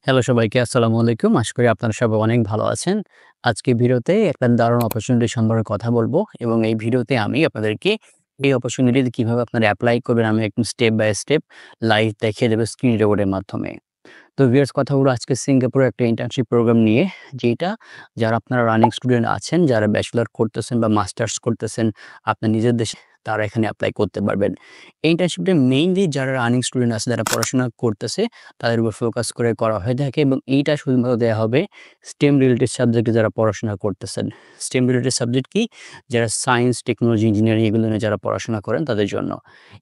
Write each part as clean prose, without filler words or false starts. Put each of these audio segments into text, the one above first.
Hello সবাইকে আসসালামু আলাইকুম। আশা করি আপনারা সবাই অনেক ভালো আছেন। আজকে ভিডিওতে একটা দারুণ অপরচুনিটি সম্পর্কে কথা বলব এবং এই ভিডিওতে আমি আপনাদেরকে এই অপরচুনিটিতে কিভাবে আপনারা এপ্লাই করবেন আমি একদম স্টেপ বাই স্টেপ লাইভ দেখিয়ে দেব স্ক্রিন রেকর্ডের মাধ্যমে। তো ভিউয়ার্স কথা হলো আজকে সিঙ্গাপুরে একটা ইন্টার্নশিপ প্রোগ্রাম নিয়ে যেটা যারা আপনারা রানিং স্টুডেন্ট আছেন, যারা ব্যাচেলর করতেছেন বা মাস্টার্স করতেছেন আপনার নিজের দেশে তারা এখানে এপ্লাই করতে পারবেন। এই ইন্টার্নশিপটা মেইনলি যারা রানিং স্টুডেন্ট আছে, যারা পড়াশোনা করতেছে তাদের উপর ফোকাস করে করা হয়ে থাকে এবং এইটা শুধুমাত্র দেয়া হবে STEM রিলেটেড সাবজেক্টে যারা পড়াশোনা করতেছেন। STEM রিলেটেড সাবজেক্ট কি? যারা সায়েন্স, টেকনোলজি, ইঞ্জিনিয়ারিং এগুলো নিয়ে যারা পড়াশোনা করেন তাদের জন্য।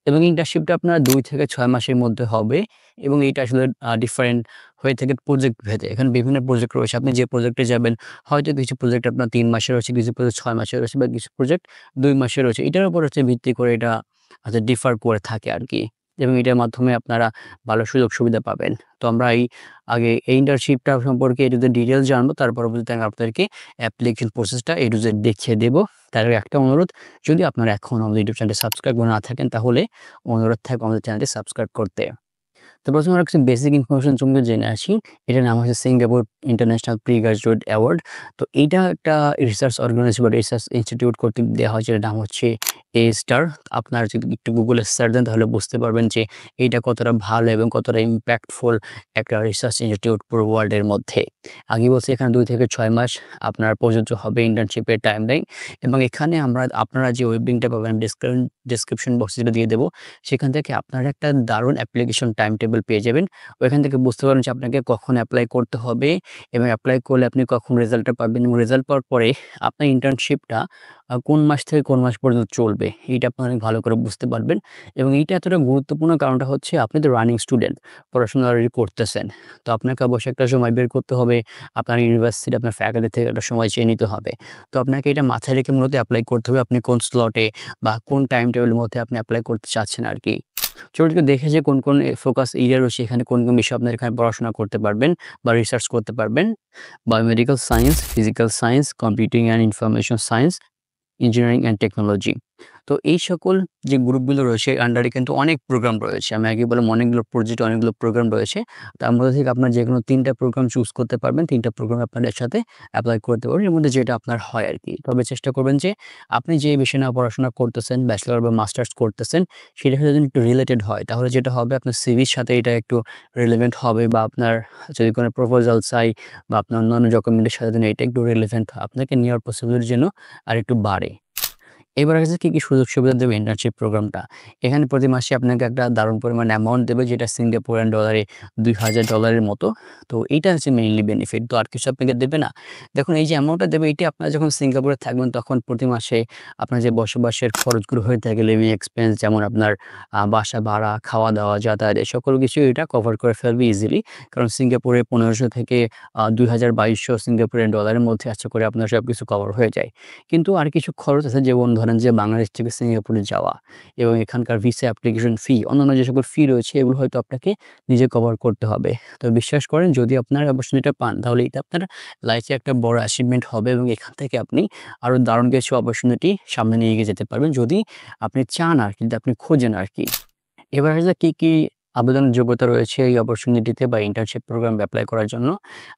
এবং ইন্টার্নশিপটা আপনার ২ থেকে ৬ মাসের মধ্যে হবে এবং এইটা আসলে ডিফারেন্ট হয়ে থাকে প্রজেক্ট ভেদে। এখানে বিভিন্ন প্রজেক্ট রয়েছে। আপনি যে প্রজেক্টে যাবেন হয়তো কিছু প্রজেক্ট আপনার ৩ মাসের রয়েছে, কিছু প্রজেক্ট ৬ মাসের রয়েছে বা কিছু প্রজেক্ট ২ মাসের রয়েছে। এটার উপর হচ্ছে ভিত্তি করে এটা ডিফার করে থাকে আরকি। এবং এটার মাধ্যমে আপনারা ভালো সুযোগ সুবিধা পাবেন। তো আমরা আগে এই ইন্টার্নশিপটা সম্পর্কে A to Z ডিটেইলস জানবো। তার পরবর্তীতে আমি আপনাদেরকে অ্যাপ্লিকেশন প্রসেসটা A to Z দেখিয়ে দেব। তার আগে একটা অনুরোধ, যদি আপনারা এখনো আমাদের ইউটিউব চ্যানেলটি সাবস্ক্রাইব করে না থাকেন তাহলে অনুরোধ থাকবে আমাদের চ্যানেলটি সাবস্ক্রাইব করতে। তো প্রথমে আমরা কিছু বেসিক ইনফরমেশন সম্পর্কে জেনে আসি। এটার নাম হচ্ছে Singapore international pre graduate award. তো এইটা একটা রিসার্চ অর্গানাইজেশন বা রিসার্চ ইনস্টিটিউট কর্তৃক দেওয়া হয়, যেটার নাম হচ্ছে A*। আপনারা যদি একটু গুগলে সার্চ দেন তাহলে বুঝতে পারবেন যে এইটা কতটা ভালো এবং কতটা ইমপ্যাক্টফুল একটা রিসার্চ ইনস্টিটিউট পুরো ওয়ার্ল্ডের মধ্যে। আগে বলছি এখানে ২ থেকে ৬ মাস আপনার প্রযোজ্য হবে ইন্টার্নশিপের টাইমলাইন এবং এখানে আপনারা যে ওয়েব লিঙ্কটা পাবেন ডেসক্রিপশন বক্সে যেটা দিয়ে দেব, সেখান থেকে আপনারা একটা দারুণ অ্যাপ্লিকেশন টাইম টেবল পেয়ে যাবেন। ওইখান থেকে বুঝতে পারবেন যে আপনাকে কখন এপ্লাই করতে হবে এবং এপ্লাই করলে আপনি কখন রেজাল্টটা পাবেন এবং রেজাল্ট পাওয়ার পরে আপনার ইন্টার্নশিপটা কোন মাস থেকে কোন মাস পর্যন্ত চলবে এইটা আপনি অনেক ভালো করে বুঝতে পারবেন। এবং এইটা এতটা গুরুত্বপূর্ণ কারণটা হচ্ছে আপনি তো রানিং স্টুডেন্ট, পড়াশোনা অলরেডি করতেছেন। তো আপনাকে অবশ্যই একটা সময় বের করতে হবে। আপনার ইউনিভার্সিটি, আপনার ফ্যাকাল্টি থেকে একটা সময় চেয়ে নিতে হবে। তো আপনাকে এটা মাথায় রেখে মূলত এপ্লাই করতে হবে আপনি কোন স্লটে বা কোন টাইম টেবিলের মধ্যে আপনি এপ্লাই করতে চাচ্ছেন আরকি। ছোট থেকে দেখে যে কোন ফোকাস এরিয়া রয়েছে এখানে কোন বিষয়ে আপনারা এখানে পড়াশোনা করতে পারবেন বা রিসার্চ করতে পারবেন। Biomedical science, physical science, computing and information science, engineering and technology. তো এই সকল যে গ্রুপগুলো রয়েছে এর আন্ডারে কিন্তু অনেক প্রোগ্রাম রয়েছে। আমি আগেই বললাম অনেকগুলো প্রজেক্ট, অনেকগুলো প্রোগ্রাম রয়েছে। তার মধ্যে থেকে আপনার যেকোনো ৩ টা প্রোগ্রাম চুজ করতে পারবেন। ৩ টা প্রোগ্রাম আপনারা একসাথে এপ্লাই করতে পারবেন। এর মধ্যে যেটা আপনার হয় আরকি। তবে চেষ্টা করবেন যে আপনি যে বিষয় নিয়ে পড়াশোনা করতেছেন, ব্যাচেলর বা মাস্টার্স করতেছেন সেটার সাথে যদি একটু রিলেটেড হয় তাহলে যেটা হবে আপনার সিভির সাথে এটা একটু রিলেভেন্ট হবে বা আপনার যদি কোনো প্রপোজাল চাই বা আপনার অন্যান্য ডকুমেন্টের সাথে যদি এটা একটু রিলেভেন্ট হয় আপনাকে নেওয়ার পসিবিলিটি যেন আরেকটু বাড়ে। এবার হচ্ছে কি সুযোগ সুবিধা দেবে ইন্টার্নশিপ প্রোগ্রামটা। এখানে প্রতি মাসে আপনাকে একটা দারুণ পরিমাণ অ্যামাউন্ট দেবে যেটা সিঙ্গাপুরিয়ান ডলারে $২,০০০ মতো। তো এইটা হচ্ছে মেইনলি বেনিফিট। তো আর কিছু আপনাকে দেবে না। দেখুন এই যে অ্যামাউন্টটা দেবে এটি আপনারা যখন সিঙ্গাপুরে থাকবেন তখন প্রতি মাসে আপনার যে বসবাসের খরচগুলো হয়ে থাকে লিভিং এক্সপেন্স, যেমন আপনার বাসা ভাড়া, খাওয়া-দাওয়া, যাতায়াত এই সকল কিছু এটা কভার করে ফেলবে ইজিলি। কারণ সিঙ্গাপুরে ১৫০০ থেকে ২,২২০০ সিঙ্গাপুরিয়ান ডলারের মধ্যে আশা করি আপনার সবকিছু কভার হয়ে যায়। কিন্তু আর কিছু খরচ আছে, যেমন ধরেন যে বাংলাদেশ থেকে সিঙ্গাপুরে যাওয়া এবং এখানকার ভিসা অ্যাপ্লিকেশন ফি, অন্যান্য যে সকল ফি রয়েছে এগুলো হয়তো আপনাকে নিজে কভার করতে হবে। তো বিশ্বাস করেন যদি আপনার অপরচুনিটিটা পান তাহলে এটা আপনার লাইফে একটা বড় অ্যাচিভমেন্ট হবে এবং এখান থেকে আপনি আরো দারুণ কিছু অপরচুনিটি সামনে নিয়ে এগিয়ে যেতে পারবেন যদি আপনি চান আরকি, যদি আপনি খোঁজেন আরকি। এবার হচ্ছে কি আবেদনের যোগ্যতা রয়েছে এই অপরচুনিটিতে বা ইন্টার্নশিপ প্রোগ্রামে এপ্লাই করার জন্য?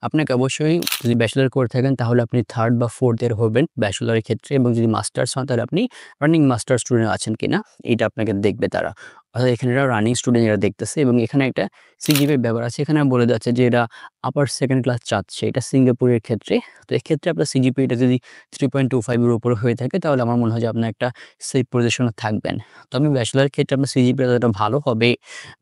আপনাকে অবশ্যই যদি ব্যাচেলর করে থাকেন তাহলে আপনি 3rd বা 4th ইয়ার হবেন ব্যাচেলরের ক্ষেত্রে, এবং যদি মাস্টার্স হন তাহলে আপনি রানিং মাস্টার্স স্টুডেন্ট আছেন কিনা এইটা আপনাকে দেখবে তারা। অর্থাৎ এখানে এরা রানিং স্টুডেন্ট এরা দেখতেছে এবং এখানে একটা সিজিপিএ ব্যাপার আছে। এখানে বলে যাচ্ছে যে এরা আপার সেকেন্ড ক্লাস চাচ্ছে এটা সিঙ্গাপুরের ক্ষেত্রে। তো এক্ষেত্রে আপনার সিজিপিএটা যদি 3.25 এর উপরে হয়ে থাকে তাহলে আমার মনে হয় যে আপনার একটা সেফ পজিশনে থাকবেন। তবে ব্যাচেলরের ক্ষেত্রে আপনার সিজিপিএ যতটা ভালো হবে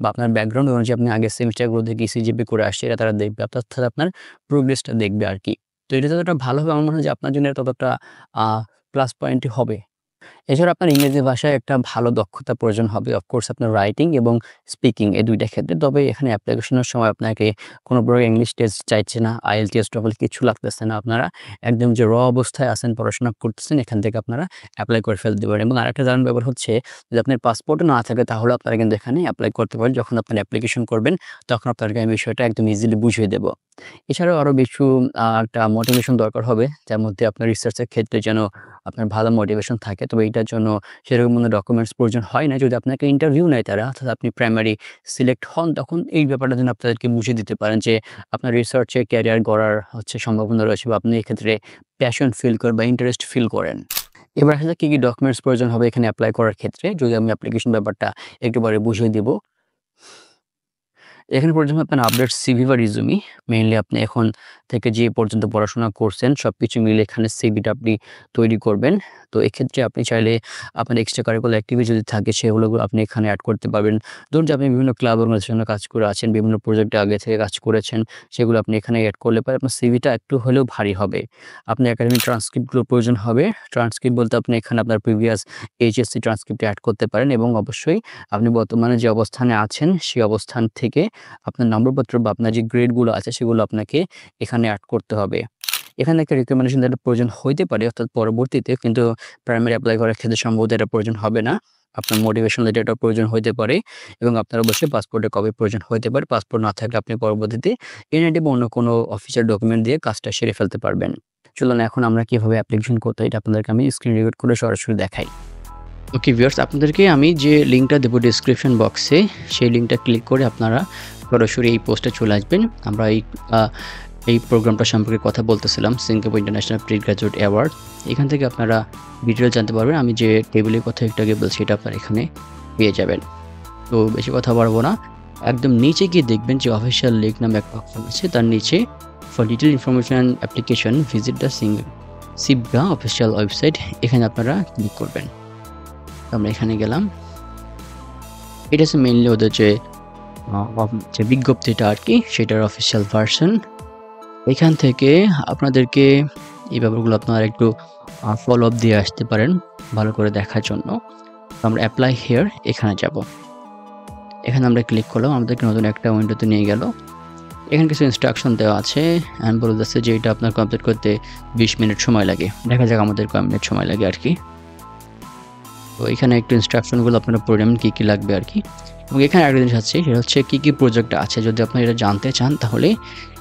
বা আপনার ব্যাকগ্রাউন্ড অনুযায়ী আপনি আগের সেমিস্টারগুলোতে কি সিজিপিএ করে আসছে এটা তারা দেখবে। অর্থাৎ আপনার প্রোগ্রেসটা দেখবে আরকি। তো এটা যতটা ভালো হবে আমার মনে হয় যে আপনার জন্য এটা ততটা আ প্লাস পয়েন্টই হবে। এছাড়া আপনার ইংরেজি ভাষায় একটা ভালো দক্ষতা প্রয়োজন হবে। অফকোর্স আপনার রাইটিং এবং স্পিকিং এই ২ টা ক্ষেত্রে। তবে এখানে অ্যাপ্লিকেশনের সময় আপনাকে কোনো প্রকার ইংলিশ টেস্ট চাইছে না, IELTS, TOEFL কিছু লাগতেছে না। আপনারা একদম যে অবস্থায় আছেন, পড়াশোনা করতেছেন এখান থেকে আপনারা এপ্লাই করে ফেলতে পারেন। এবং আরেকটা দারুণ ব্যাপার হচ্ছে যদি আপনার পাসপোর্টও না থাকে তাহলেও আপনারা কিন্তু এখানে এপ্লাই করতে পারেন। যখন আপনারা অ্যাপ্লিকেশন করবেন তখন আপনাদেরকে আমি বিষয়টা একদম ইজিলি বুঝিয়ে দেব। এছাড়াও আরো কিছু একটা মোটিভেশন দরকার হবে যার মধ্যে আপনার রিসার্চের ক্ষেত্রে যেন আপনার ভালো মোটিভেশন থাকে। তবে এইটা এটার জন্য সেরকম কোনো ডকুমেন্টস প্রয়োজন হয় না। যদি আপনাকে ইন্টারভিউ নেয় তারা, অর্থাৎ আপনি প্রাইমারি সিলেক্ট হন, তখন এই ব্যাপারটা যেন আপনাদেরকে বুঝিয়ে দিতে পারেন যে আপনার রিসার্চে ক্যারিয়ার গড়ার সম্ভাবনা রয়েছে বা আপনি এক্ষেত্রে প্যাশন ফিল করেন বা ইন্টারেস্ট ফিল করেন। এবার আসলে কী ডকুমেন্টস প্রয়োজন হবে এখানে এপ্লাই করার ক্ষেত্রে, যদি আমি অ্যাপ্লিকেশন ব্যাপারটা একেবারে বুঝিয়ে দিব। এখানে প্রয়োজন হবে আপনার আপডেট সিভি বা রিজুমি। মেইনলি আপনি এখন থেকে যে পর্যন্ত পড়াশোনা করছেন সবকিছু মিলে এখানে সিভিটা আপনি তৈরি করবেন। তো এক্ষেত্রে আপনি চাইলে আপনার এক্সট্রা কারিকুলার অ্যাক্টিভিটি যদি থাকে সেগুলো আপনি এখানে অ্যাড করতে পারবেন। ধরুন যে আপনি বিভিন্ন ক্লাব অর্গানাইজেশনে কাজ করে আছেন, বিভিন্ন প্রজেক্টে আগে থেকে কাজ করেছেন, সেগুলো আপনি এখানে অ্যাড করলে পরে আপনার সিভিটা একটু হলেও ভারী হবে। আপনার একাডেমিক ট্রান্সক্রিপ্টগুলো প্রয়োজন হবে। ট্রান্সক্রিপ্ট বলতে আপনি এখানে আপনার প্রিভিয়াস এইচএসসি ট্রান্সক্রিপ্ট অ্যাড করতে পারেন এবং অবশ্যই আপনি বর্তমানে যে অবস্থানে আছেন সেই অবস্থান থেকে আপনার নম্বরপত্র বা আপনার যে গ্রেডগুলো আছে সেগুলো আপনাকে এখানে অ্যাড করতে হবে। এখানে একটা রিকমেন্ডেশন লেটার প্রয়োজন হইতে পারে, অর্থাৎ পরবর্তীতে, কিন্তু প্রাইমারি অ্যাপ্লাই করার ক্ষেত্রে সম্ভবত এটা প্রয়োজন হবে না। আপনার মোটিভেশন লেটারটাও প্রয়োজন হইতে পারে এবং আপনার অবশ্যই পাসপোর্টের কপি প্রয়োজন হইতে পারে। পাসপোর্ট না থাকলে আপনি পরবর্তীতে এনআইডি বা অন্য কোনো অফিসিয়াল ডকুমেন্ট দিয়ে কাজটা সেরে ফেলতে পারবেন। চলুন এখন আমরা কিভাবে অ্যাপ্লিকেশন করতে হয় এটা আপনাদেরকে আমি স্ক্রিন রেকর্ড করে সরাসরি দেখাই। ওকে ভিউয়ার্স, আপনাদেরকে আমি যে লিঙ্কটা দেবো ডেসক্রিপশন বক্সে, সেই লিঙ্কটা ক্লিক করে আপনারা সরাসরি এই পোস্টে চলে আসবেন। আমরা এই প্রোগ্রামটা সম্পর্কে কথা বলতেছিলাম, Singapore international pre graduate award. এখান থেকে আপনারা ডিটেল জানতে পারবেন। আমি যে টেবিলের কথা একটু আগে বলছি এটা আপনারা এখানে পেয়ে যাবেন। তো বেশি কথা বাড়বো না, একদম নিচে গিয়ে দেখবেন যে অফিসিয়াল লিঙ্ক নামে একটা অপশন আছে, তার নিচে for detail information application visit the Sibga official website, এখানে আপনারা ক্লিক করবেন। আমরা এখানে গেলাম। এটা হচ্ছে মেইনলি ওদের যে বিজ্ঞপ্তিটা আর কি, সেটার অফিসিয়াল ভার্সন। এখান থেকে আপনাদেরকে এই ব্যাপারগুলো আপনারা একটু ফলো আপ দিয়ে আসতে পারেন ভালো করে দেখার জন্য। আমরা অ্যাপ্লাই হিয়ার এখানে যাব। এখানে আমরা ক্লিক করলাম, আমাদেরকে নতুন একটা উইন্ডোতে নিয়ে গেল। এখানে কিছু ইনস্ট্রাকশন দেওয়া আছে অ্যান্ড বলে যাচ্ছে যে এটা আপনার কমপ্লিট করতে 20 মিনিট সময় লাগে। দেখা যাক আমাদের কয় মিনিট সময় লাগে আর কি। তো এখানে একটু ইনস্ট্রাকশনগুলো আপনারা পড়ে নেবেন কী কী লাগবে আর কি। এবং এখানে একটা জিনিস আছে, সেটা হচ্ছে কী কী প্রজেক্ট আছে। যদি আপনারা এটা জানতে চান তাহলে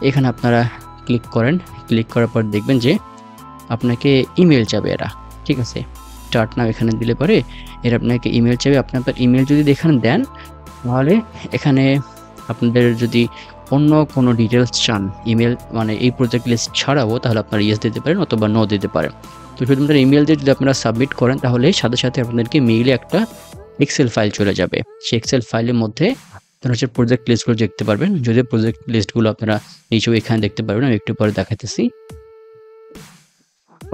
এখানে আপনারা ক্লিক করেন। ক্লিক করার পর দেখবেন যে আপনাকে ইমেল চাবে এরা, ঠিক আছে। স্টার্ট নাও এখানে দিলে পরে এরা আপনাকে ইমেল চাবে। আপনার ইমেল যদি এখানে দেন তাহলে এখানে আপনাদের যদি অন্য কোনো ডিটেলস চান ইমেল মানে এই প্রজেক্ট লিস্ট ছাড়াও, তাহলে আপনারা ইয়েস দিতে পারেন অথবা নো দিতে পারেন। তো শুধুমাত্র ইমেল দিয়ে যদি আপনারা সাবমিট করেন তাহলে সাথে সাথে আপনাদেরকে মেইলে একটা এক্সেল ফাইল চলে যাবে। সেই এক্সেল ফাইলের মধ্যে আপনারা হচ্ছে প্রজেক্ট লিস্টগুলো দেখতে পারবেন। যদি প্রজেক্ট লিস্টগুলো আপনারা নিচেও এখানে দেখতে পারবেন, আমি একটু পরে দেখাতেছি।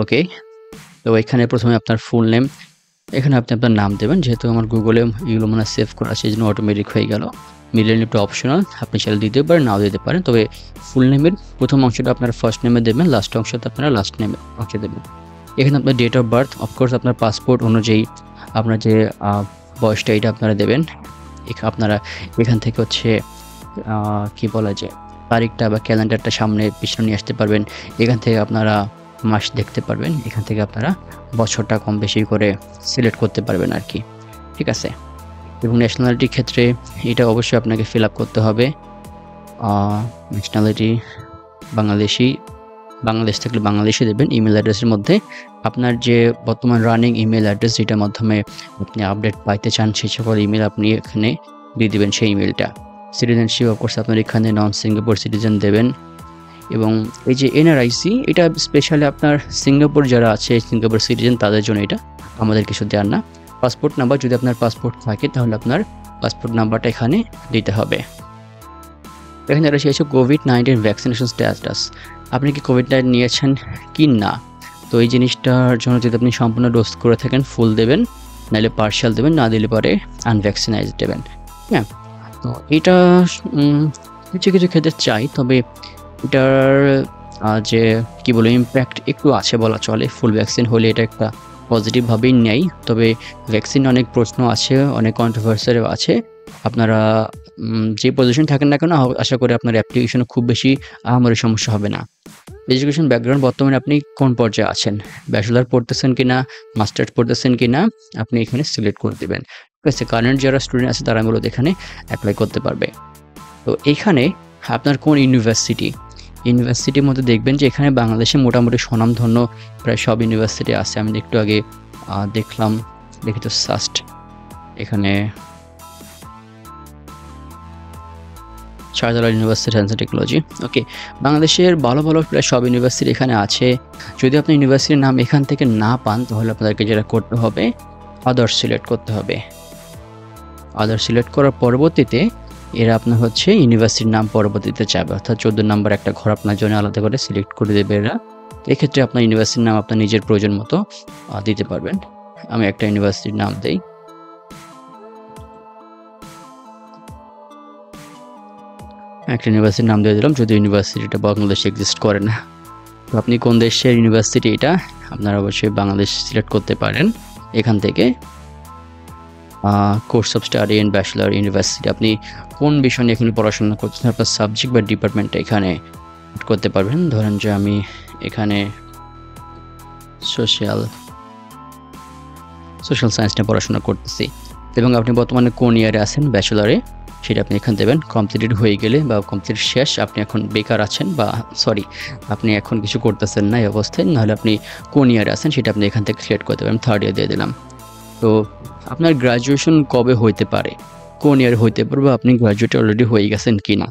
ওকে, তো এখানে প্রথমে আপনার ফুল নেম, এখানে আপনি আপনার নাম দেবেন। যেহেতু আমার গুগলে এগুলো মানে সেভ করা সেই জন্য অটোমেটিক হয়ে গেল। মিডল নেমটা অপশনাল, আপনি চাইলে দিতে পারেন নাও দিতে পারেন। তবে ফুল নেমের প্রথম অংশটা আপনার ফার্স্ট নেমে দেবেন, লাস্ট অংশটা আপনারা লাস্ট নেমে অংশ দেবেন। এখানে আপনার ডেট অফ বার্থ, অফকোর্স আপনার পাসপোর্ট অনুযায়ী আপনার যে বয়সটা এটা আপনারা দেবেন। আপনারা এখান থেকে হচ্ছে কি বলা যায় তারিখটা বা ক্যালেন্ডারটা সামনে পিছনে নিয়ে আসতে পারবেন। এখান থেকে আপনারা মাস দেখতে পারবেন। এখান থেকে আপনারা বছরটা কম বেশি করে সিলেক্ট করতে পারবেন আর কি, ঠিক আছে। এবং ন্যাশনালিটির ক্ষেত্রে এটা অবশ্যই আপনাকে ফিল আপ করতে হবে। ন্যাশনালিটি বাংলাদেশ থাকলে বাংলাদেশে দেবেন। ইমেল অ্যাড্রেসের মধ্যে আপনার যে বর্তমান রানিং ইমেল অ্যাড্রেস যেটার মাধ্যমে আপনি আপডেট পাইতে চান সেই সকল ইমেল আপনি এখানে দিয়ে দেবেন সেই ইমেলটা। সিটিজেনশিপ অফকোর্স আপনার এখানে নন সিঙ্গাপুর সিটিজেন দেবেন। এবং এই যে এনআরআইসি এটা স্পেশালি আপনার সিঙ্গাপুর যারা আছে সিঙ্গাপুর সিটিজেন তাদের জন্য, এটা আমাদের কিছু দেওয়ার না। পাসপোর্ট নাম্বার, যদি আপনার পাসপোর্ট থাকে তাহলে আপনার পাসপোর্ট নাম্বারটা এখানে দিতে হবে। এখানে রয়েছে কোভিড-19 ভ্যাকসিনেশন স্ট্যাটাস, আপনি কি কোভিড-19 নিয়েছেন কি না। তো এই জিনিসটার জন্য যদি আপনি সম্পূর্ণ ডোজ করে থাকেন ফুল দেবেন, নাহলে পার্শিয়াল দেবেন, না দিলে পরে আনভ্যাকসিনাইজ দেবেন। হ্যাঁ, তো এটা কিছু কিছু ক্ষেত্রে চাই, তবে এটার যে কী বলে ইম্প্যাক্ট একটু আছে বলা চলে। ফুল ভ্যাকসিন হলে এটা একটা পজিটিভভাবেই নেয়, তবে ভ্যাকসিন অনেক প্রশ্ন আছে, অনেক কন্ট্রোভার্সিও আছে। আপনারা যে পজিশন থাকেন না কেন আশা করি আপনার অ্যাপ্লিকেশনে খুব বেশি আহামরি সমস্যা হবে না। এডুকেশন ব্যাকগ্রাউন্ড বর্তমানে আপনি কোন পর্যায়ে আছেন, ব্যাচেলার পড়তেছেন কিনা, মাস্টার্স পড়তেছেন কিনা, আপনি এখানে সিলেক্ট করে দেবেন, ঠিক আছে। কারেন্ট যারা স্টুডেন্ট আছে তারা মূলত এখানে অ্যাপ্লাই করতে পারবে। তো এখানে আপনার কোন ইউনিভার্সিটির মধ্যে দেখবেন যে এখানে বাংলাদেশে মোটামুটি স্বনামধন্য প্রায় সব ইউনিভার্সিটি আছে। আমি একটু আগে দেখলাম দেখি তো সাস্ট এখানে Shahjalal university science and technology. Okay, বাংলাদেশের ভালো ভালো প্রায় সব ইউনিভার্সিটি এখানে আছে। যদি আপনি ইউনিভার্সিটির নাম এখান থেকে না পান তাহলে আপনাদেরকে যেটা করতে হবে আদার্স সিলেক্ট করতে হবে। আদার্স সিলেক্ট করার পরবর্তীতে এরা আপনার হচ্ছে ইউনিভার্সিটির নাম পরবর্তীতে চাবে, অর্থাৎ 14 নম্বর একটা ঘর আপনার জন্য আলাদা করে সিলেক্ট করে দেবে এরা। এক্ষেত্রে আপনার ইউনিভার্সিটির নাম আপনার নিজের প্রয়োজন মতো দিতে পারবেন। আমি একটা ইউনিভার্সিটির নাম দেই। একটা ইউনিভার্সিটির নাম দিয়ে দিলাম, যদি ইউনিভার্সিটিটা বাংলাদেশে এক্সিস্ট করে না। তো আপনি কোন দেশের ইউনিভার্সিটি এটা আপনারা অবশ্যই বাংলাদেশ সিলেক্ট করতে পারেন। এখান থেকে course of study and bachelor university, আপনি কোন বিষয় নিয়ে এখানে পড়াশোনা করছেন আপনার সাবজেক্ট বা ডিপার্টমেন্টটা এখানে করতে পারবেন। ধরেন যে আমি এখানে সোশ্যাল সায়েন্স নিয়ে পড়াশোনা করতেছি এবং আপনি বর্তমানে কোন ইয়ারে আছেন ব্যাচেলরে সেটা আপনি এখানে দেবেন। কমপ্লিটেড হয়ে গেলে বা কমপ্লিট শেষ, আপনি এখন বেকার আছেন বা আপনি এখন কিছু করতেছেন না এই অবস্থায়, নাহলে আপনি কোন ইয়ারে আছেন সেটা আপনি এখান থেকে সিলেক্ট করতে পারেন। 3rd ইয়ার দিয়ে দিলাম। তো আপনার গ্র্যাজুয়েশন কবে হইতে পারে, কোন ইয়ার হইতে পারে, বা আপনি গ্র্যাজুয়েট অলরেডি হয়ে গেছেন কি না,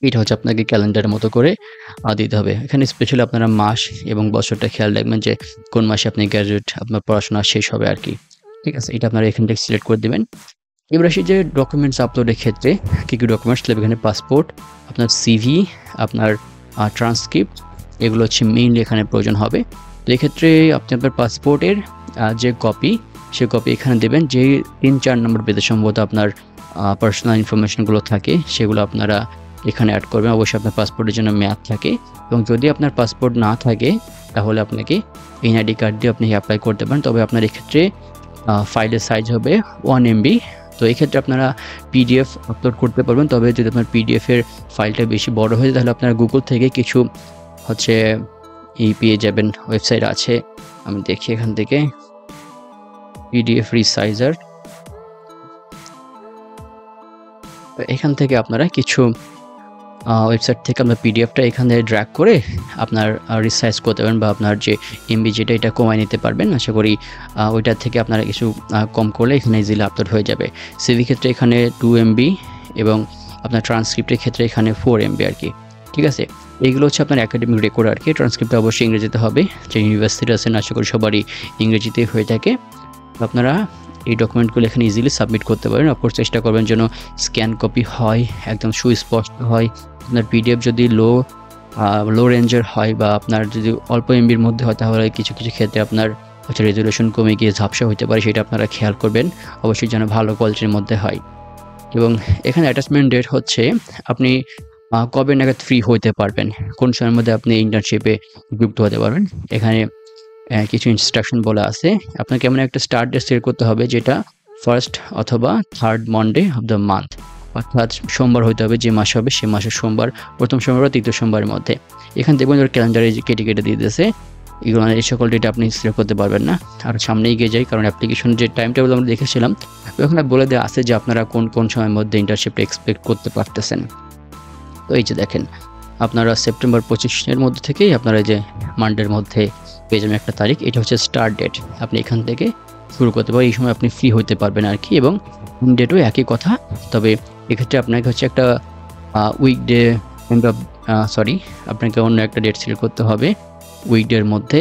এটা হচ্ছে আপনাকে ক্যালেন্ডারের মতো করে দিতে হবে। এখানে স্পেশালি আপনারা মাস এবং বছরটা খেয়াল রাখবেন যে কোন মাসে আপনি গ্র্যাজুয়েট আপনার পড়াশোনা শেষ হবে আর কি। ঠিক আছে, এটা আপনারা এখান থেকে সিলেক্ট করে দেবেন। এবার আসি যে ডকুমেন্টস আপলোডের ক্ষেত্রে কী কী ডকুমেন্টস লাগবে। এখানে পাসপোর্ট, আপনার সিভি, আপনার ট্রান্সক্রিপ্ট, এগুলো হচ্ছে মেইনলি এখানে প্রয়োজন হবে। তো এক্ষেত্রে আপনি আপনার পাসপোর্টের যে কপি সে কপি এখানে দেবেন। যে 3-4 নম্বর পেজে সম্ভবত আপনার পার্সোনাল ইনফরমেশনগুলো থাকে সেগুলো আপনারা এখানে অ্যাড করবেন। অবশ্যই আপনার পাসপোর্টের জন্য ম্যাথ থাকে, এবং যদি আপনার পাসপোর্ট না থাকে তাহলে আপনাকে এনআইডি কার্ড দিয়ে আপনি অ্যাপ্লাই করতে পারেন। তবে আপনার এক্ষেত্রে ফাইলের সাইজ হবে 1 MB। তো এক্ষেত্রে আপনারা পিডিএফ আপলোড করতে পারবেন। তবে যদি আপনার পিডিএফের ফাইলটা বেশি বড় হয়ে যায় তাহলে আপনারা গুগল থেকে কিছু হচ্ছে পেয়ে যাবেন, ওয়েবসাইট আছে, আমি দেখি এখান থেকে পিডিএফ রিসাইজার। এখান থেকে আপনারা কিছু ওয়েবসাইট থেকে আপনার পিডিএফটা এখানে ড্র্যাগ করে আপনার রিসাইজ করতে পারেন, বা আপনার যে এমবি যেটা এটা কমায় নিতে পারবেন। আশা করি ওইটার থেকে আপনারা কিছু কম করলে এখানে ইজিলি আপলোড হয়ে যাবে। সিভি ক্ষেত্রে এখানে 2 MB এবং আপনার ট্রান্সক্রিপ্টের ক্ষেত্রে এখানে 4 MB আর কি। ঠিক আছে, এইগুলো হচ্ছে আপনার একাডেমিক রেকর্ড আর কি। ট্রান্সক্রিপ্টটা অবশ্যই ইংরেজিতে হবে, যে ইউনিভার্সিটি আছেন আশা করি সবারই ইংরেজিতেই হয়ে থাকে। আপনারা এই ডকুমেন্টগুলো এখানে ইজিলি সাবমিট করতে পারেন। অফকোর্স চেষ্টা করবেন যেন স্ক্যান কপি হয়, একদম সুস্পষ্ট হয়। আপনার পিডিএফ যদি লো রেঞ্জের হয় বা আপনার যদি অল্প এমবির মধ্যে হয় তাহলে কিছু কিছু ক্ষেত্রে আপনার হচ্ছে রেজলিউশন কমে গিয়ে ঝাপসা হতে পারে, সেটা আপনারা খেয়াল করবেন। অবশ্যই যেন ভালো কোয়ালিটির মধ্যে হয়। এবং এখানে অ্যাটাচমেন্ট ডেট হচ্ছে আপনি কবে নাগাদ ফ্রি হতে পারবেন, কোন সময়ের মধ্যে আপনি ইন্টার্নশিপে যুক্ত হতে পারবেন। এখানে কিছু ইনস্ট্রাকশন বলা আছে। আপনাকে এমন একটা স্টার্ট ডেট সেট করতে হবে যেটা 1st অথবা 3rd Monday of the month, অর্থাৎ সোমবার হইতে হবে, যে মাস হবে সে মাসের সোমবার, প্রথম সোমবার বা তৃতীয় সোমবারের মধ্যে। এখান থেকে ওর ক্যালেন্ডারে কেটে কেটে দিয়ে দিয়েছে। এগুলো এই সকল ডেটা আপনি সিলেক্ট করতে পারবেন না। আর সামনে এগিয়ে যাই, কারণ অ্যাপ্লিকেশন যে টাইম টেবিল আমরা দেখেছিলাম ওখানে বলে দেওয়া আছে যে আপনারা কোন কোন সময়ের মধ্যে ইন্টার্নশিপটা এক্সপেক্ট করতে পারতেছেন। তো এই যে দেখেন, আপনারা সেপ্টেম্বর 25-এর মধ্যে থেকেই আপনারা যে মান্ডের মধ্যে পেয়ে যাবেন একটা তারিখ, এটা হচ্ছে স্টার্ট ডেট। আপনি এখান থেকে শুরু করতে পারেন, এই সময় আপনি ফ্রি হতে পারবেন আর কি। এবং ডেটও একই কথা, তবে এক্ষেত্রে আপনাকে হচ্ছে একটা উইকডে আপনাকে অন্য একটা ডেট সিলেক্ট করতে হবে উইকডের মধ্যে।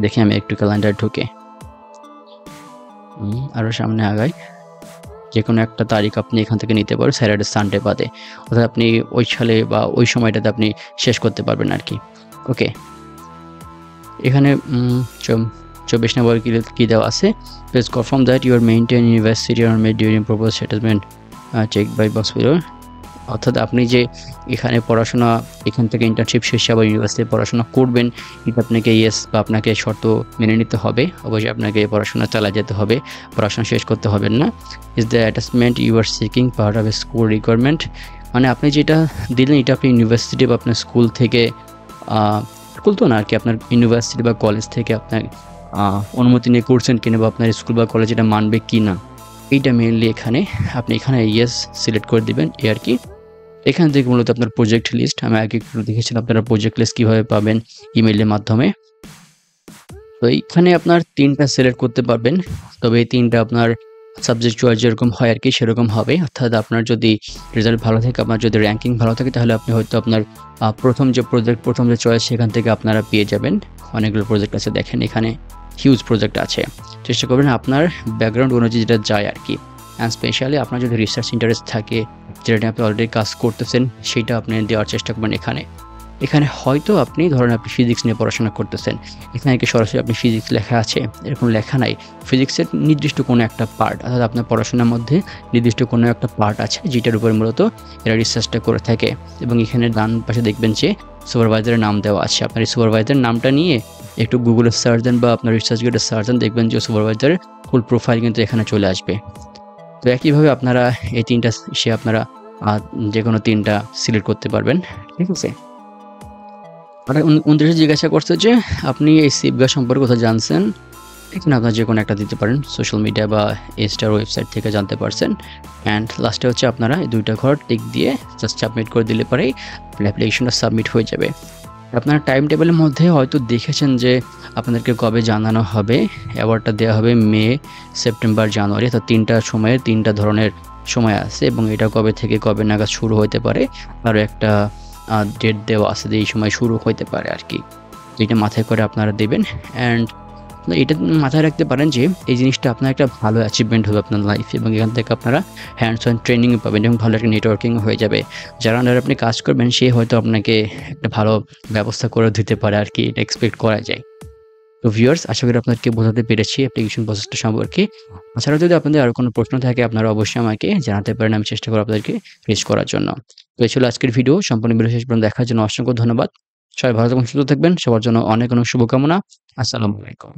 দেখে আমি একটু ক্যালেন্ডার ঢুকে আরও সামনে আগাই। যে কোনো একটা তারিখ আপনি এখান থেকে নিতে পারেন, স্যাটারডে সানডে বাদে, অর্থাৎ আপনি ওই সালে বা ওই সময়টাতে আপনি শেষ করতে পারবেন আর কি। ওকে, এখানে 24 নম্বর কি দেওয়া আছে, please confirm that your maintain university are made during propose settlement check by box below. অর্থাৎ আপনি যে এখানে পড়াশোনা এখান থেকে ইন্টার্নশিপ শেষে আবার ইউনিভার্সিটিতে পড়াশোনা করবেন, এটা আপনাকে ইয়েস বা আপনাকে শর্ত মেনে নিতে হবে। অবশ্যই আপনাকে পড়াশোনা চালা যেতে হবে, পড়াশোনা শেষ করতে হবে না। Is the attachment you are seeking part of a school requirement, মানে আপনি যেটা দিলেন এটা আপনি ইউনিভার্সিটি বা আপনার স্কুল থেকে স্কুল তো না আর কি, আপনার ইউনিভার্সিটি বা কলেজ থেকে আপনার অনুমতি নিয়ে করছেন কিনা, বা আপনার স্কুল বা কলেজ এটা মানবে কি না, এইটা মেনলি এখানে আপনি এখানে ইয়েস সিলেক্ট করে দিবেন এই আর কি। এখান থেকে মূলত আপনার প্রজেক্ট লিস্ট, আমি আগে একটু দেখেছিলাম আপনারা প্রজেক্ট লিস্ট কীভাবে পাবেন ইমেইলের মাধ্যমে। তো এইখানে আপনার ৩ টা সিলেক্ট করতে পারবেন। তবে এই ৩ টা আপনার সাবজেক্ট চয়েস যেরকম হয় আরকি সেরকম হবে। অর্থাৎ আপনার যদি রেজাল্ট ভালো থাকে, আপনার যদি র‍্যাংকিং ভালো থাকে তাহলে আপনি হয়তো আপনার ১ম যে প্রজেক্ট, ১ম যে চয়েস সেখান থেকে আপনারা পেয়ে যাবেন। অনেকগুলো প্রজেক্ট আছে দেখেন এখানে হিউজ প্রজেক্ট আছে। চেষ্টা করবেন আপনার ব্যাকগ্রাউন্ড অনুযায়ী যেটা যায় আরকি। অ্যান্ড স্পেশালি আপনার যদি রিসার্চ ইন্টারেস্ট থাকে, যেটা নিয়ে আপনি অলরেডি কাজ করতেছেন সেটা আপনি দেওয়ার চেষ্টা করবেন এখানে। এখানে হয়তো আপনি ধরেন আপনি ফিজিক্স নিয়ে পড়াশোনা করতেছেন। এখানে কি সরাসরি আপনি ফিজিক্স লেখা আছে? এরকম লেখা নাই। ফিজিক্সের নির্দিষ্ট কোনো একটা পার্ট অর্থাৎ আপনার পড়াশোনার মধ্যে নির্দিষ্ট কোনো একটা পার্ট আছে যেটার উপরে মূলত এরা রিসার্চটা করে থাকে এবং এখানে ডান পাশে দেখবেন যে সুপারভাইজারের নাম দেওয়া আছে। আপনার এই সুপারভাইজারের নামটা নিয়ে একটু গুগলে সার্চ দেন বা আপনার রিসার্চ গেটে সার্চ দেন, দেখবেন যে সুপারভাইজারের ফুল প্রোফাইল কিন্তু এখানে চলে আসবে। তো একইভাবে আপনারা এই ৩ টা আপনারা যেকোনো ৩ টা সিলেক্ট করতে পারবেন। ঠিক আছে? আর ২৯ জিজ্ঞাসা করছে যে আপনি এই সিপগা সম্পর্কে কোথাও জানছেন? এখানে আপনার যেকোনো একটা দিতে পারেন। সোশ্যাল মিডিয়া বা এস্টার ওয়েবসাইট থেকে জানতে পারছেন। অ্যান্ড লাস্টে হচ্ছে আপনারা এই ২ টা ঘর টিক দিয়ে জাস্ট সাবমিট করে দিলে পরেই আপনার অ্যাপ্লিকেশনটা সাবমিট হয়ে যাবে। আপনারা টাইম টেবলের মধ্যে হয়তো দেখেছেন যে আপনাদেরকে কবে জানানো হবে। অ্যাওয়ার্ডটা দেওয়া হবে মে, সেপ্টেম্বর, জানুয়ারি অর্থাৎ ৩ টা সময়ে ৩ টা ধরনের সময় আছে এবং এটা কবে থেকে কবে নাগাদ শুরু হইতে পারে তারও একটা ডেট দেওয়া আছে যে এই সময় শুরু হইতে পারে আরকি। এটা মাথায় করে আপনারা দেবেন অ্যান্ড এটা মাথায় রাখতে পারেন যে এই জিনিসটা আপনার একটা ভালো অ্যাচিভমেন্ট হবে আপনার লাইফে এবং এখান থেকে আপনারা হ্যান্ডস অন ট্রেনিং পাবেন এবং ভালো একটা নেটওয়ার্কিং হয়ে যাবে। যারা আন্ডারে আপনি কাজ করবেন সে হয়তো আপনাকে একটা ভালো ব্যবস্থা করে দিতে পারে আরকি, এটা এক্সপেক্ট করা যায়। তো ভিউয়ার্স, আশা করি আপনাদেরকে বোঝাতে পেরেছি অ্যাপ্লিকেশন প্রসেসটা সম্পর্কে। তাছাড়া যদি আপনাদের আরো কোনো প্রশ্ন থাকে আপনারা অবশ্যই আমাকে জানাতে পারেন। আমি চেষ্টা করব আপনাদেরকে রেস্ট করার জন্য। তো এই ছিল আজকের ভিডিও। সম্পূর্ণ ভিডিও শেষ পর্যন্ত দেখার জন্য অসংখ্য ধন্যবাদ। সবাই ভালো থাকবেন, সুস্থ থাকবেন। সবার জন্য অনেক, অনেক শুভকামনা। আসসালামু আলাইকুম।